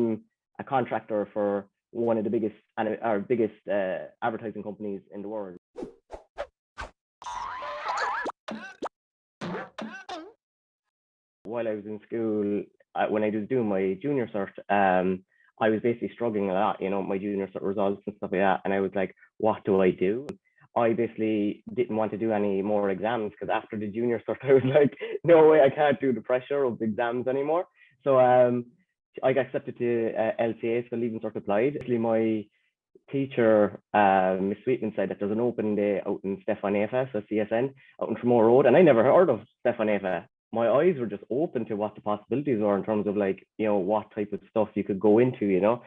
I'm a contractor for one of the biggest advertising companies in the world. While I was in school, when I was doing my junior cert, I was basically struggling a lot, my junior cert results and stuff like that. And I was like, what do I do? I basically didn't want to do any more exams because after the junior cert, I was like, no way, I can't do the pressure of the exams anymore. So I got accepted to LCA, so Leaving Cert Applied. Actually, my teacher, Miss Sweetman, said that there's an open day out in Stefanefa, so CSN, out in Tramore Road, and I never heard of Stefanefa. My eyes were just open to what the possibilities were in terms of what type of stuff you could go into,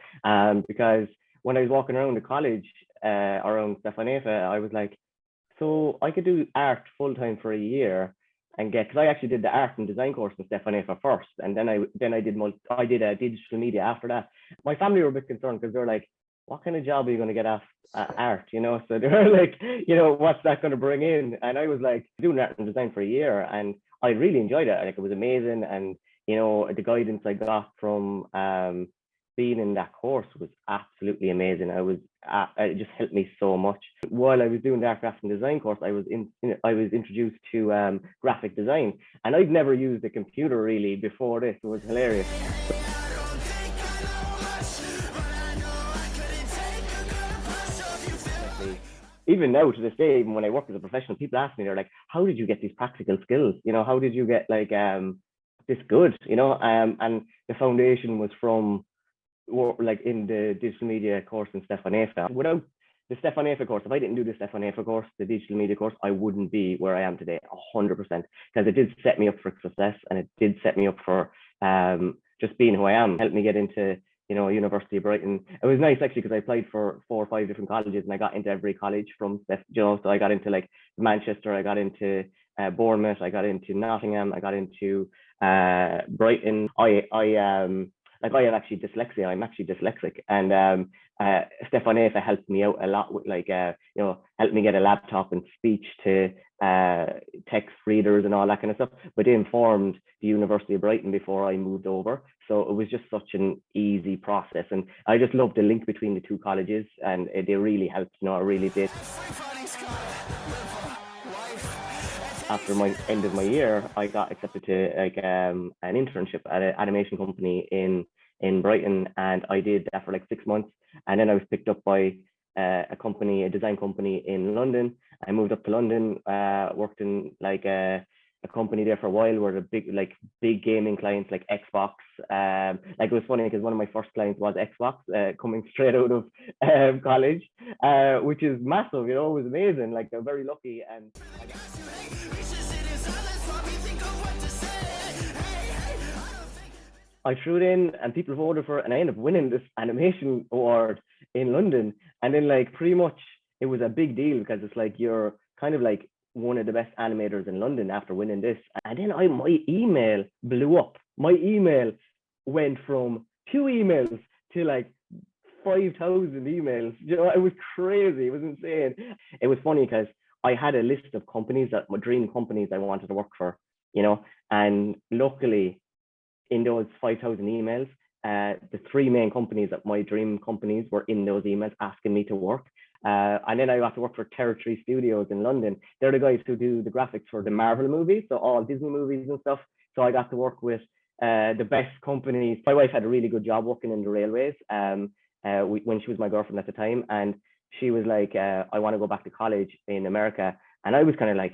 because when I was walking around the college around Stefanefa, I was like, so I could do art full time for a year and because I actually did the art and design course in Stefanefa first, and then I did a digital media after that. My family were a bit concerned because they're like, what kind of job are you going to get off art, So they were like, what's that going to bring in? And I was like, doing art and design for a year, and I really enjoyed it. Like, it was amazing, and the guidance I got from being in that course was absolutely amazing. It just helped me so much. While I was doing the art, craft and design course, I was introduced to graphic design, and I'd never used a computer really before this. It was hilarious. Even now, to this day, even when I work as a professional, people ask me, they're like, how did you get these practical skills? How did you get this good? And the foundation was from in the digital media course in Stefanefa. Without the Stefanefa course, if I didn't do the Stefanefa course, the digital media course, I wouldn't be where I am today, 100%, because it did set me up for success, and it did set me up for just being who I am. Helped me get into University of Brighton. It was nice actually because I applied for 4 or 5 different colleges, and I got into every college from so I got into Manchester, I got into Bournemouth, I got into Nottingham, I got into Brighton. I have actually dyslexia. I'm actually dyslexic, and Stefanefa helped me out a lot with helped me get a laptop and speech to text readers and all that kind of stuff. But they informed the University of Brighton before I moved over, so it was just such an easy process, and I just loved the link between the 2 colleges, and they really helped. It really did. After my end of my year, I got accepted to an internship at an animation company in Brighton, and I did that for 6 months, and then I was picked up by a design company in London. I moved up to London, worked in a company there for a while, where the big gaming clients like Xbox. It was funny because one of my first clients was Xbox, coming straight out of college, which is massive. It was amazing. I'm very lucky. And I threw it in, and people voted for it, and I ended up winning this animation award in London. And then pretty much it was a big deal because it's you're kind of one of the best animators in London after winning this. And then my email blew up. My email went from 2 emails to 5,000 emails. It was crazy. It was insane. It was funny because I had a list of companies, my dream companies I wanted to work for, and luckily in those 5,000 emails, the 3 main companies that my dream companies were in those emails asking me to work. And then I got to work for Territory Studios in London. They're the guys who do the graphics for the Marvel movies, so all Disney movies and stuff. So I got to work with the best companies. My wife had a really good job working in the railways when she was my girlfriend at the time. And she was like, I want to go back to college in America. And I was kind of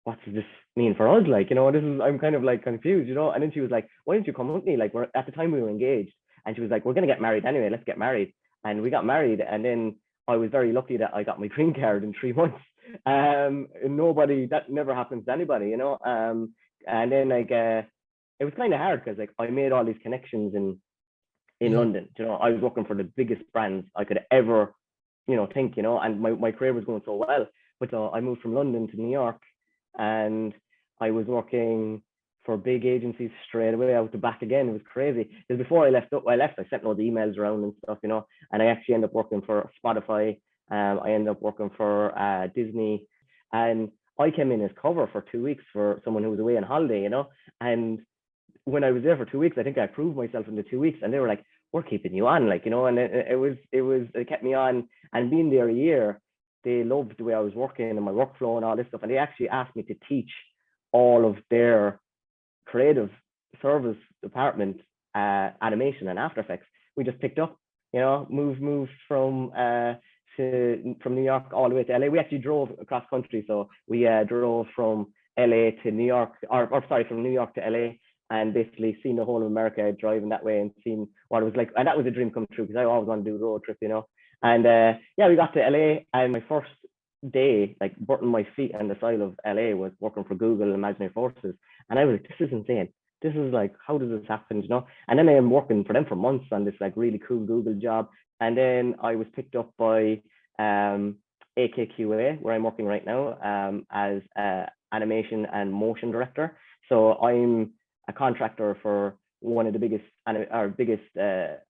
what does this mean for us? I'm kind of confused, And then she was like, why don't you come with me? At the time we were engaged, and she was like, we're going to get married anyway. Let's get married. And we got married, and then I was very lucky that I got my green card in 3 months. That never happens to anybody, And then it was kind of hard because I made all these connections in London. I was working for the biggest brands I could ever, think, and my career was going so well. But I moved from London to New York, and I was working for big agencies straight away out the back again. It was crazy. Because before I left, I sent loads of emails around and stuff, and I actually ended up working for Spotify. I ended up working for Disney, and I came in as cover for 2 weeks for someone who was away on holiday, and when I was there for 2 weeks, I think I proved myself in the 2 weeks, and they were like, "We're keeping you on," like, and it kept me on. And being there a year, they loved the way I was working and my workflow and all this stuff, and they actually asked me to teach all of their creative service department animation and After Effects. We just picked up, moved from New York all the way to LA. We actually drove across country, so we drove from LA to New York, or sorry, from New York to LA, and basically seen the whole of America driving that way and seeing what it was like. And that was a dream come true, because I always wanted to do a road trip, And we got to LA, and my first day, like putting my feet on the soil of LA, was working for Google Imaginary Forces. And I was like, this is insane. This is like, how does this happen, And then I am working for them for months on this like really cool Google job. And then I was picked up by AKQA, where I'm working right now, as animation and motion director. So I'm a contractor for one of the biggest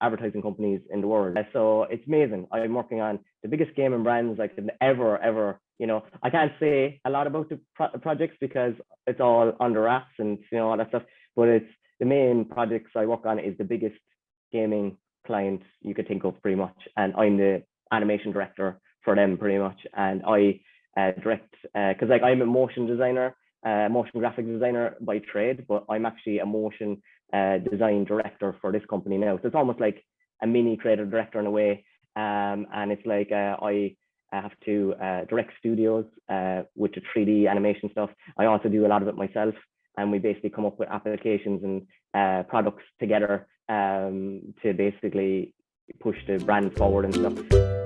advertising companies in the world. So it's amazing. I'm working on the biggest gaming brands I could ever. I can't say a lot about the projects because it's all under wraps and all that stuff. But it's the main projects I work on is the biggest gaming client you could think of, pretty much. And I'm the animation director for them, pretty much. And I direct, because like I'm a motion designer, motion graphic designer by trade, but I'm actually a motion design director for this company now. So it's almost like a mini creative director in a way. And it's like I have to direct studios with the 3D animation stuff. I also do a lot of it myself, and we basically come up with applications and products together to basically push the brand forward and stuff.